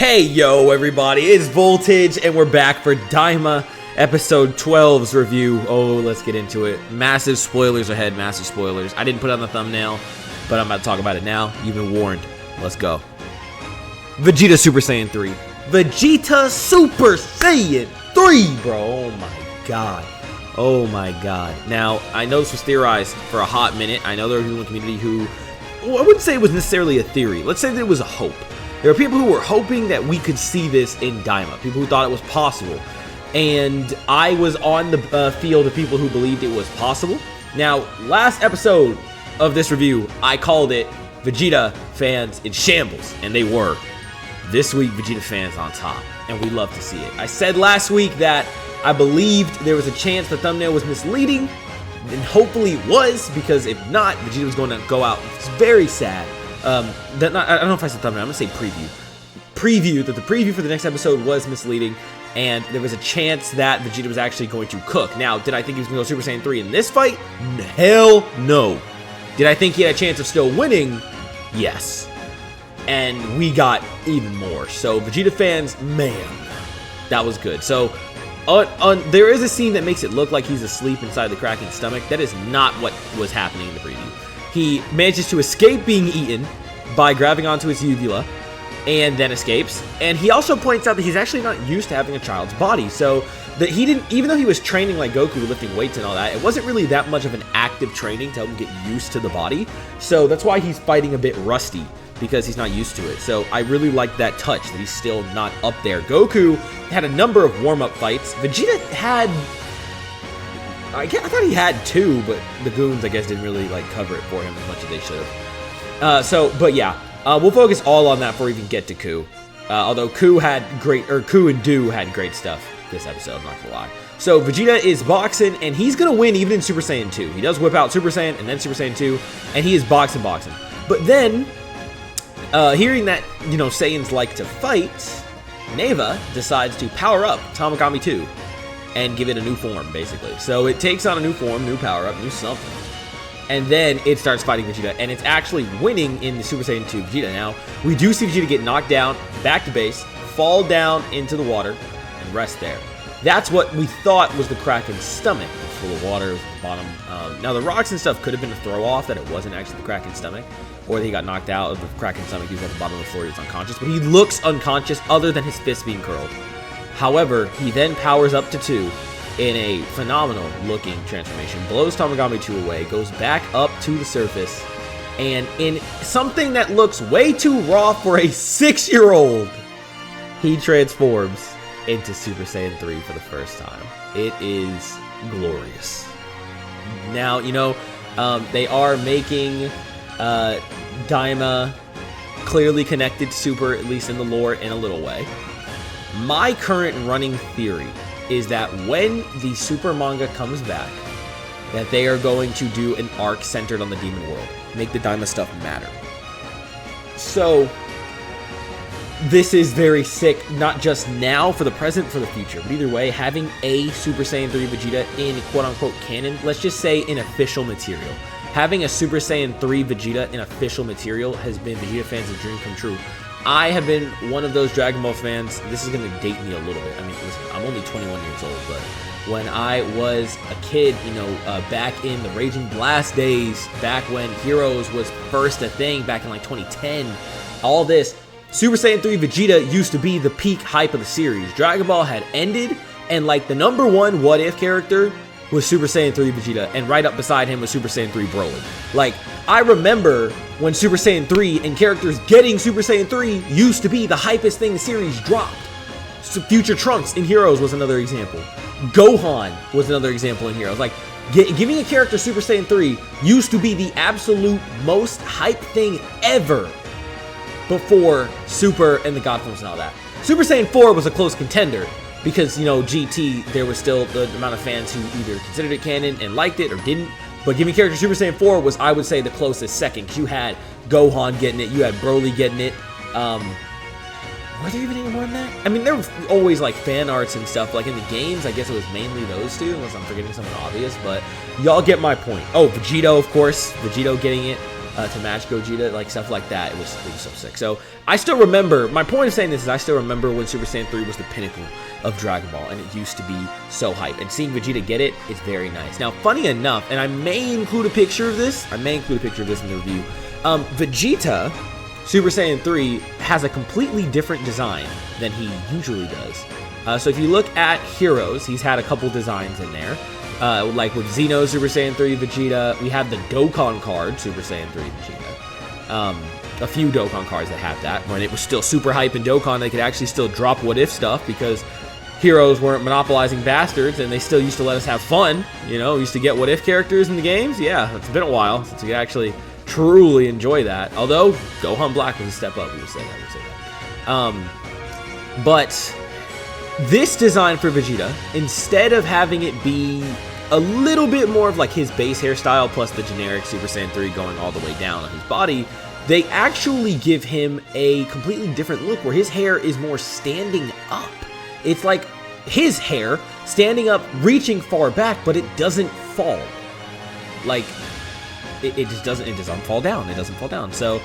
Hey yo everybody, it's Voltage and we're back for DAIMA episode 12's review. Oh, let's get into it. Massive spoilers ahead, massive spoilers. I didn't put it on the thumbnail, but I'm about to talk about it now. You've been warned. Let's go. Vegeta Super Saiyan 3. Vegeta Super Saiyan 3, bro. Oh my god. Oh my god. Now, I know this was theorized for a hot minute. I know there were people in the community who, well, I wouldn't say it was necessarily a theory. Let's say that it was a hope. There were people who were hoping that we could see this in DAIMA. People who thought it was possible. And I was on the field of people who believed it was possible. Now, last episode of this review, I called it Vegeta fans in shambles. And they were. This week, Vegeta fans on top. And we love to see it. I said last week that I believed there was a chance the thumbnail was misleading. And hopefully it was, because if not, Vegeta was going to go out. It's very sad. I don't know if I said thumbnail, I'm going to say preview. That the preview for the next episode was misleading, and there was a chance that Vegeta was actually going to cook. Now, did I think he was going to go Super Saiyan 3 in this fight? Hell no. Did I think he had a chance of still winning? Yes. And we got even more. So, Vegeta fans, man, that was good. So, there is a scene that makes it look like he's asleep inside the Kraken's stomach. That is not what was happening in the preview. He manages to escape being eaten by grabbing onto his uvula and then escapes. And he also points out that he's actually not used to having a child's body. So that he didn't, even though he was training like Goku, lifting weights and all that, it wasn't really that much of an active training to help him get used to the body. So that's why he's fighting a bit rusty, because he's not used to it. So I really like that touch that he's still not up there. Goku had a number of warm-up fights. Vegeta had, I thought he had two, but the goons, I guess, didn't really like cover it for him as much as they should have. But yeah, we'll focus all on that before we even get to Ku. Although Ku and Do had great stuff this episode, I'm not gonna lie. So Vegeta is boxing, and he's gonna win even in Super Saiyan 2. He does whip out Super Saiyan and then Super Saiyan 2, and he is boxing. But then, hearing that, you know, Saiyans like to fight, Neva decides to power up Tamagami 2. And give it a new form, basically. So it takes on a new form, new power-up, new something. And then it starts fighting Vegeta, and it's actually winning in the Super Saiyan 2 Vegeta. Now, we do see Vegeta get knocked down, back to base, fall down into the water, and rest there. That's what we thought was the Kraken's stomach. It was full of water, at the bottom. Now, the rocks and stuff could have been a throw-off, that it wasn't actually the Kraken's stomach. Or that he got knocked out of the Kraken's stomach, he was at the bottom of the floor, he was unconscious. But he looks unconscious, other than his fist being curled. However, he then powers up to 2 in a phenomenal-looking transformation, blows Tamagami 2 away, goes back up to the surface, and in something that looks way too raw for a 6-year-old, he transforms into Super Saiyan 3 for the first time. It is glorious. Now, you know, they are making DAIMA clearly connected to Super, at least in the lore, in a little way. My current running theory is that when the Super manga comes back, that they are going to do an arc centered on the Demon World. Make the DAIMA stuff matter. So, this is very sick, not just now, for the present, for the future. But either way, having a Super Saiyan 3 Vegeta in quote-unquote canon, let's just say in official material. Having a Super Saiyan 3 Vegeta in official material has been Vegeta fans' dream come true. I have been one of those Dragon Ball fans. This is going to date me a little bit. I mean, listen, I'm only 21 years old, but when I was a kid, you know, back in the Raging Blast days, back when Heroes was first a thing, back in like 2010, all this, Super Saiyan 3 Vegeta used to be the peak hype of the series. Dragon Ball had ended, and like the #1 what-if character was Super Saiyan 3 Vegeta, and right up beside him was Super Saiyan 3 Broly. Like, I remember when Super Saiyan 3 and characters getting Super Saiyan 3 used to be the hypest thing the series dropped. So Future Trunks in Heroes was another example. Gohan was another example in Heroes. Like, giving a character Super Saiyan 3 used to be the absolute most hype thing ever before Super and the God Forms and all that. Super Saiyan 4 was a close contender, because, you know, GT, there was still the amount of fans who either considered it canon and liked it or didn't. But giving character Super Saiyan 4 was, I would say, the closest second. Because you had Gohan getting it, you had Broly getting it. Were there even any more than that? I mean, there was always, like, fan arts and stuff. Like, in the games, I guess it was mainly those two, unless I'm forgetting something obvious. But y'all get my point. Oh, Vegito, of course. Vegito getting it. to match Gogeta, like stuff like that. It was so sick. So I still remember, my point of saying this is I still remember when Super Saiyan 3 was the pinnacle of Dragon Ball, and it used to be so hype. And seeing Vegeta get it is very nice. Now, funny enough, and I may include a picture of this. in the review. Vegeta, Super Saiyan 3, has a completely different design than he usually does. So if you look at Heroes, he's had a couple designs in there. Like with Xeno, Super Saiyan 3 Vegeta. We have the Dokkan card, Super Saiyan 3 Vegeta. A few Dokkan cards that have that. When it was still super hype in Dokkan, they could actually still drop what-if stuff because Heroes weren't monopolizing bastards, and they still used to let us have fun. You know, we used to get what-if characters in the games. Yeah, it's been a while since we could actually truly enjoy that. Although, Gohan Black was a step up, we would say that. But this design for Vegeta, instead of having it be a little bit more of like his base hairstyle plus the generic Super Saiyan 3 going all the way down on his body, they actually give him a completely different look where his hair is more standing up. It's like his hair standing up, reaching far back, but it doesn't fall. Like, it doesn't fall down. It doesn't fall down. So,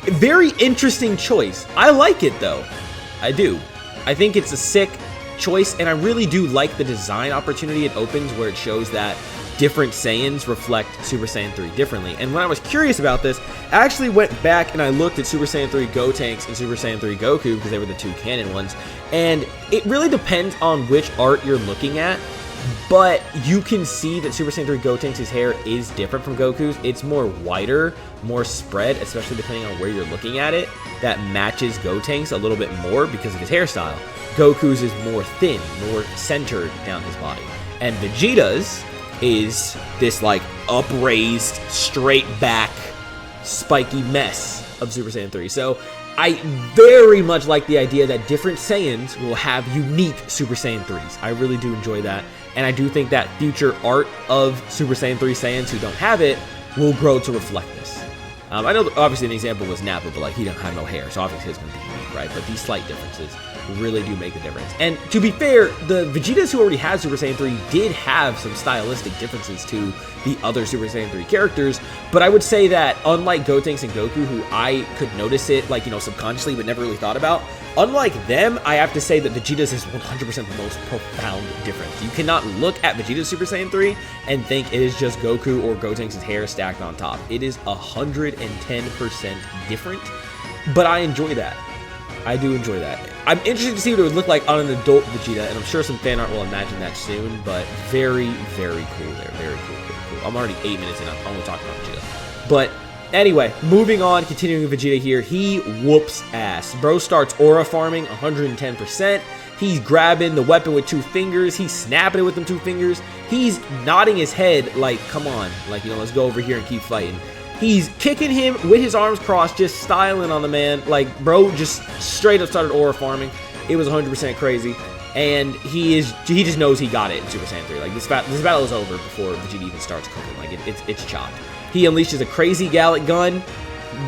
very interesting choice. I like it though. I do. I think it's a sick choice, and I really do like the design opportunity it opens where it shows that different Saiyans reflect Super Saiyan 3 differently. And when I was curious about this, I actually went back and I looked at Super Saiyan 3 Gotenks and Super Saiyan 3 Goku because they were the two canon ones. And it really depends on which art you're looking at, but you can see that Super Saiyan 3 Gotenks' hair is different from Goku's. It's more wider, more spread, especially depending on where you're looking at it. That matches Gotenks a little bit more because of his hairstyle. Goku's is more thin, more centered down his body. And Vegeta's is this like upraised, straight back, spiky mess of Super Saiyan 3. So I very much like the idea that different Saiyans will have unique Super Saiyan 3s. I really do enjoy that. And I do think that future art of Super Saiyan 3 Saiyans who don't have it will grow to reflect this. I know obviously an example was Nappa, but like he don't have no hair, so obviously it's going to be unique, right? But these slight differences really do make a difference. And to be fair, the Vegetas who already had Super Saiyan 3 did have some stylistic differences to the other Super Saiyan 3 characters, but I would say that unlike Gotenks and Goku, who I could notice it, like, you know, subconsciously but never really thought about, unlike them, I have to say that Vegeta's is 100% the most profound difference. You cannot look at Vegeta's Super Saiyan 3 and think it is just Goku or Gotenks' hair stacked on top. It is 110% different, but I enjoy that. I do enjoy that. I'm interested to see what it would look like on an adult Vegeta, and I'm sure some fan art will imagine that soon, but very, very cool there. Very cool, very cool. I'm already 8 minutes in. I'm only talking about Vegeta. But anyway, moving on, continuing with Vegeta here, he whoops ass. Bro starts aura farming 110%. He's grabbing the weapon with 2 fingers. He's snapping it with them 2 fingers. He's nodding his head like, come on. Like, you know, let's go over here and keep fighting. He's kicking him with his arms crossed, just styling on the man. Like, bro just straight up started aura farming. It was 100% crazy. And he just knows he got it in Super Saiyan 3. Like, this battle is over before Vegeta even starts cooking. Like, it's chopped. He unleashes a crazy Gallic gun.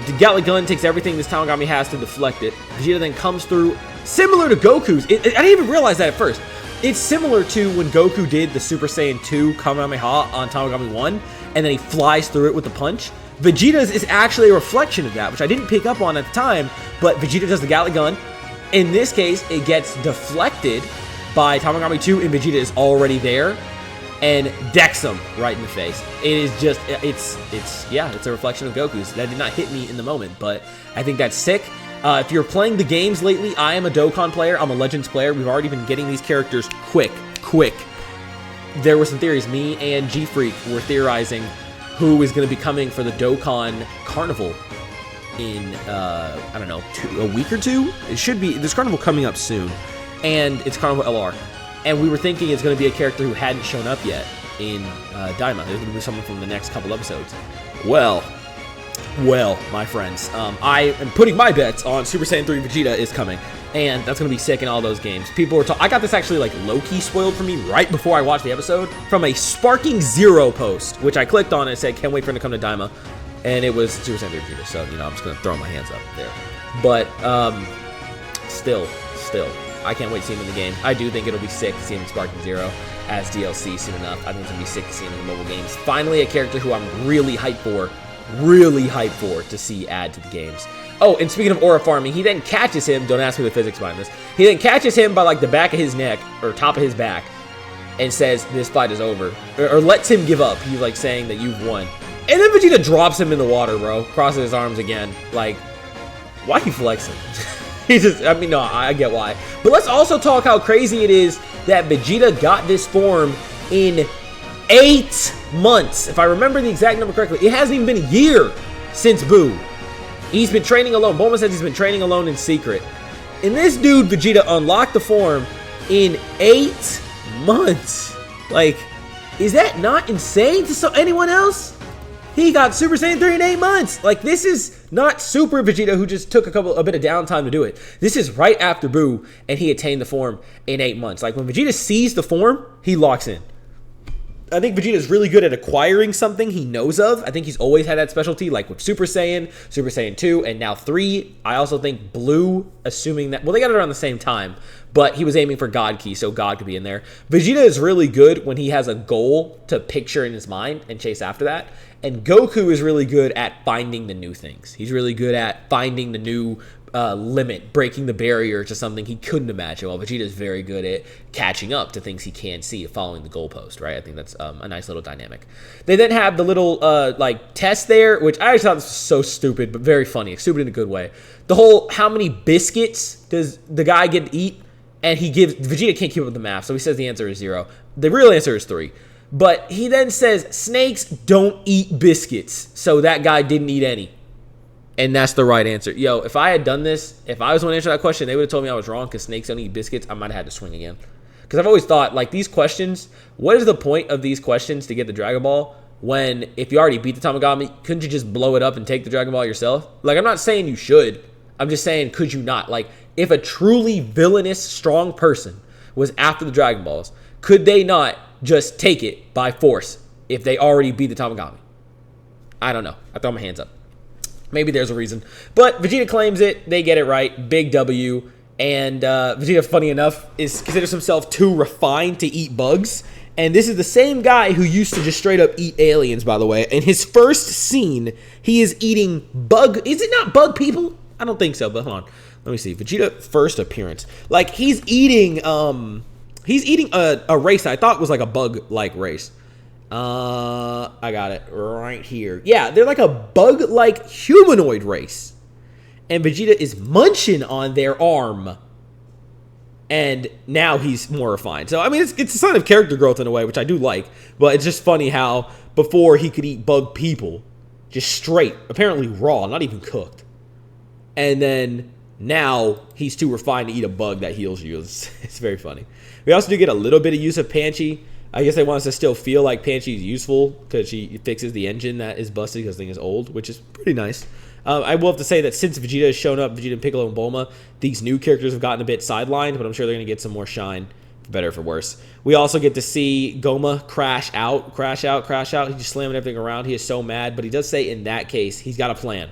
The Gallic gun takes everything this Tamagami has to deflect it. Vegeta then comes through, similar to Goku's. I didn't even realize that at first. It's similar to when Goku did the Super Saiyan 2 Kamehameha on Tamagami 1, and then he flies through it with a punch. Vegeta's is actually a reflection of that, which I didn't pick up on at the time, but Vegeta does the Gallic gun. In this case, it gets deflected by Tamagami 2, and Vegeta is already there and decks him right in the face. It is just, it's a reflection of Goku's. That did not hit me in the moment, but I think that's sick. If you're playing the games lately, I am a Dokkan player. I'm a Legends player. We've already been getting these characters quick. There were some theories. Me and G-Freak were theorizing who is going to be coming for the Dokkan Carnival in, I don't know, a week or two? It should be, there's Carnival coming up soon, and it's Carnival LR. And we were thinking it's going to be a character who hadn't shown up yet in DAIMA. There's going to be someone from the next couple episodes. Well, my friends, I am putting my bets on Super Saiyan 3 Vegeta is coming, and that's going to be sick in all those games. People were I got this actually like low-key spoiled for me right before I watched the episode from a Sparking Zero post, which I clicked on and said, can't wait for him to come to DAIMA, and it was Super Saiyan 3 Vegeta, so, you know, I'm just going to throw my hands up there. But, still, I can't wait to see him in the game. I do think it'll be sick to see him in Sparking Zero as DLC soon enough. I think it's going to be sick to see him in the mobile games. Finally, a character who I'm really hyped for really hyped for to see add to the games. Oh, and speaking of aura farming, he then catches him. Don't ask me the physics behind this. He then catches him by like the back of his neck or top of his back and says this fight is over, or lets him give up. He's like saying that you've won. And then Vegeta drops him in the water, bro. Crosses his arms again. Like, why are you flexing? I mean, no, I get why. But let's also talk how crazy it is that Vegeta got this form in 8 months. If I remember the exact number correctly, it hasn't even been a year since Buu. He's been training alone. Bulma says he's been training alone in secret. And this dude, Vegeta, unlocked the form in 8 months. Like, is that not insane to anyone else? He got Super Saiyan 3 in 8 months. Like, this is not Super Vegeta who just took a bit of downtime to do it. This is right after Buu, and he attained the form in 8 months. Like, when Vegeta sees the form, he locks in. I think Vegeta is really good at acquiring something he knows of. I think he's always had that specialty, like with Super Saiyan 2, and now 3. I also think Blue, assuming that, well, they got it around the same time, but he was aiming for God Key, so God could be in there. Vegeta is really good when he has a goal to picture in his mind and chase after that. And Goku is really good at finding the new things. He's really good at finding the new limit, breaking the barrier to something he couldn't imagine. While Vegeta is very good at catching up to things he can see, following the goalpost, right? I think that's a nice little dynamic. They then have the little like test there, which I just thought this was so stupid, but very funny. Stupid in a good way. The whole how many biscuits does the guy get to eat? And he gives, Vegeta can't keep up with the math, so he says the answer is 0. The real answer is 3. But he then says, snakes don't eat biscuits. So that guy didn't eat any. And that's the right answer. Yo, if I had done this, if I was going to answer that question, they would have told me I was wrong because snakes don't eat biscuits. I might have had to swing again. Because I've always thought, like, these questions, what is the point of these questions to get the Dragon Ball when if you already beat the Tamagami, couldn't you just blow it up and take the Dragon Ball yourself? Like, I'm not saying you should. I'm just saying, could you not? Like, if a truly villainous, strong person was after the Dragon Balls, could they not just take it by force if they already beat the Tamagami? I don't know. I throw my hands up. Maybe there's a reason. But Vegeta claims it. They get it right. Big W. And Vegeta, funny enough, considers himself too refined to eat bugs. And this is the same guy who used to just straight up eat aliens, by the way. In his first scene, he is eating bug. Is it not bug people? I don't think so, but hold on. Let me see. Vegeta first appearance. Like, he's eating a race that I thought was like a bug-like race. I got it right here. Yeah, they're like a bug-like humanoid race. And Vegeta is munching on their arm. And now he's more refined. So, I mean, it's a sign of character growth in a way, which I do like. But it's just funny how before he could eat bug people, just straight, apparently raw, not even cooked. And then now he's too refined to eat a bug that heals you. It's very funny. We also do get a little bit of use of Panchi. I guess they want us to still feel like Panchi is useful because she fixes the engine that is busted because the thing is old, which is pretty nice. I will have to say that since Vegeta has shown up, Vegeta and Piccolo and Bulma, these new characters have gotten a bit sidelined, but I'm sure they're going to get some more shine, for better or for worse. We also get to see Goma crash out. He's just slamming everything around. He is so mad, but he does say in that case, he's got a plan.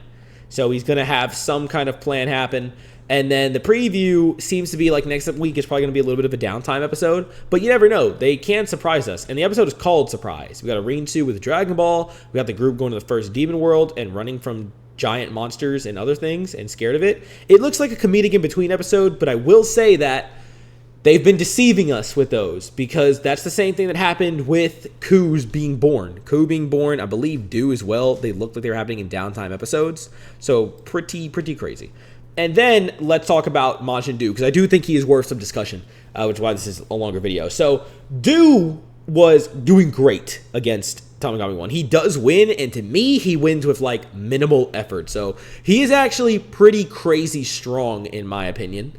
So he's going to have some kind of plan happen. And then the preview seems to be like next week is probably going to be a little bit of a downtime episode. But you never know. They can surprise us. And the episode is called Surprise. We got a Rinsu with Dragon Ball. We got the group going to the first demon world and running from giant monsters and other things and scared of it. It looks like a comedic in-between episode, but I will say that they've been deceiving us with those because that's the same thing that happened with Ku's being born. Ku being born, I believe Do as well. They looked like they were happening in downtime episodes. So pretty crazy. And then let's talk about Majin Do because I do think he is worth some discussion, which is why this is a longer video. So Do was doing great against Tamagami 1. He does win, and to me, he wins with, like, minimal effort. So he is actually pretty crazy strong, in my opinion.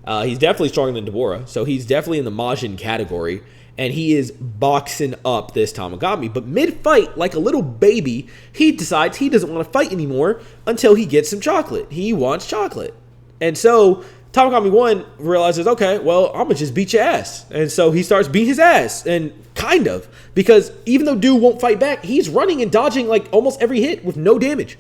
He's definitely stronger than Deborah, so he's definitely in the Majin category, and he is boxing up this Tamagami. But mid-fight, like a little baby, he decides he doesn't want to fight anymore until he gets some chocolate. He wants chocolate. And so Tamagami 1 realizes, okay, well, I'm going to just beat your ass. And so he starts beating his ass, and kind of, because even though Do won't fight back, he's running and dodging like almost every hit with no damage.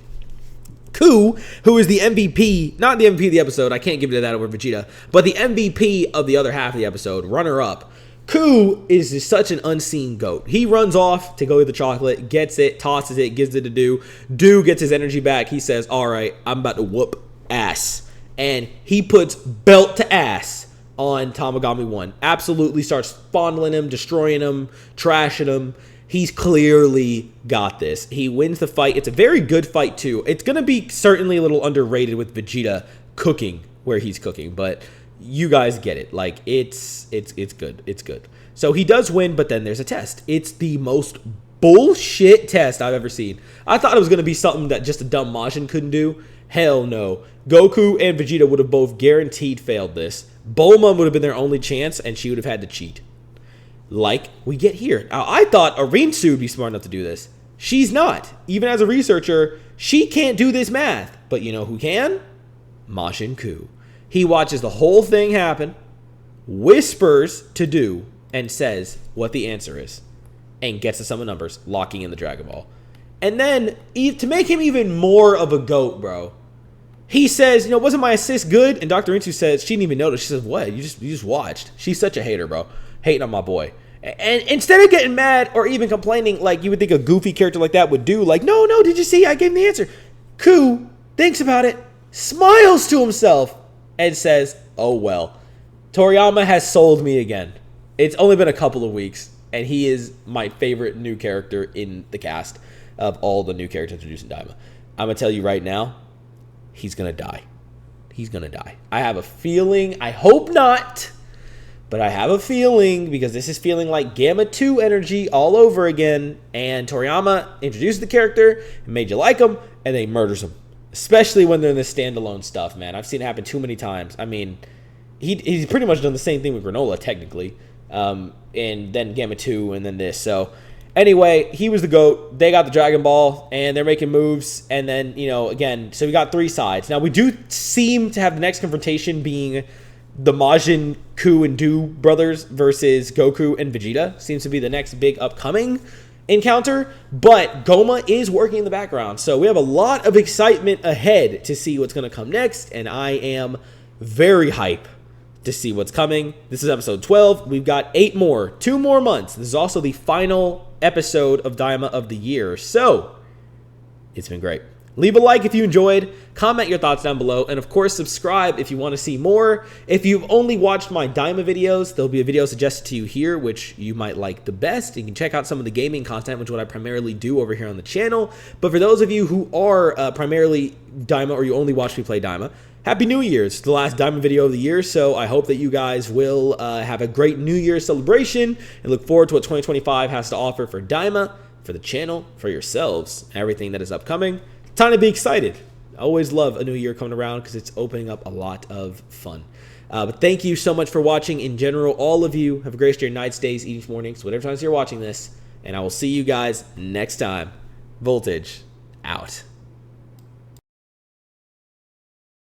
Ku, who is the MVP, not the MVP of the episode, I can't give it to that over Vegeta, but the MVP of the other half of the episode, runner-up, Ku is just such an unseen goat. He runs off to go get the chocolate, gets it, tosses it, gives it to Do. Do gets his energy back. He says, all right, I'm about to whoop ass. And he puts belt to ass on Tamagami 1. Absolutely starts fondling him, destroying him, trashing him. He's clearly got this. He wins the fight. It's a very good fight, too. It's going to be certainly a little underrated with Vegeta cooking where he's cooking, but you guys get it. Like, it's good. It's good. So he does win, but then there's a test. It's the most bullshit test I've ever seen. I thought it was going to be something that just a dumb Majin couldn't do. Hell no. Goku and Vegeta would have both guaranteed failed this. Bulma would have been their only chance, and she would have had to cheat. Like we get here. Now, I thought Arinsu would be smart enough to do this. She's not. Even as a researcher, she can't do this math. But you know who can? Majin Ku. He watches the whole thing happen, whispers to Do, and says what the answer is. And gets to summon numbers, locking in the Dragon Ball. And then, to make him even more of a goat, bro, he says, you know, wasn't my assist good? And Dr. Rinsu says, she didn't even notice. She says, what? You just watched. She's such a hater, bro. Hating on my boy. And instead of getting mad or even complaining like you would think a goofy character like that would do, like, no, did you see? I gave him the answer. Ku thinks about it, smiles to himself, and says, oh, well, Toriyama has sold me again. It's only been a couple of weeks, and he is my favorite new character in the cast of all the new characters introduced in Daima. I'm going to tell you right now, he's going to die. He's going to die. I have a feeling, I hope not, but I have a feeling, because this is feeling like Gamma 2 energy all over again, and Toriyama introduces the character, and made you like him, and then he murders him. Especially when they're in this standalone stuff, man. I've seen it happen too many times. I mean, he's pretty much done the same thing with Granola, technically. And then Gamma 2, and then this. So, anyway, he was the GOAT. They got the Dragon Ball, and they're making moves. And then, you know, again, so we got three sides. Now, we do seem to have the next confrontation being the Majin, Ku, and Do brothers versus Goku and Vegeta. Seems to be the next big upcoming encounter. But Goma is working in the background. So, we have a lot of excitement ahead to see what's going to come next. And I am very hype to see what's coming. This is episode 12. We've got 8 more, 2 more months. This is also the final episode of Daima of the year. So, it's been great. Leave a like if you enjoyed. Comment your thoughts down below. And of course, subscribe if you want to see more. If you've only watched my Daima videos, there'll be a video suggested to you here, which you might like the best. You can check out some of the gaming content, which is what I primarily do over here on the channel. But for those of you who are primarily Daima, or you only watch me play Daima, Happy New Year. It's the last Daima video of the year, so I hope that you guys will have a great New Year celebration and look forward to what 2025 has to offer for Daima, for the channel, for yourselves, everything that is upcoming. Time to be excited. I always love a new year coming around because it's opening up a lot of fun. But thank you so much for watching in general. All of you have a great day, nights, days, evenings, mornings, whatever times you're watching this. And I will see you guys next time. Voltage out.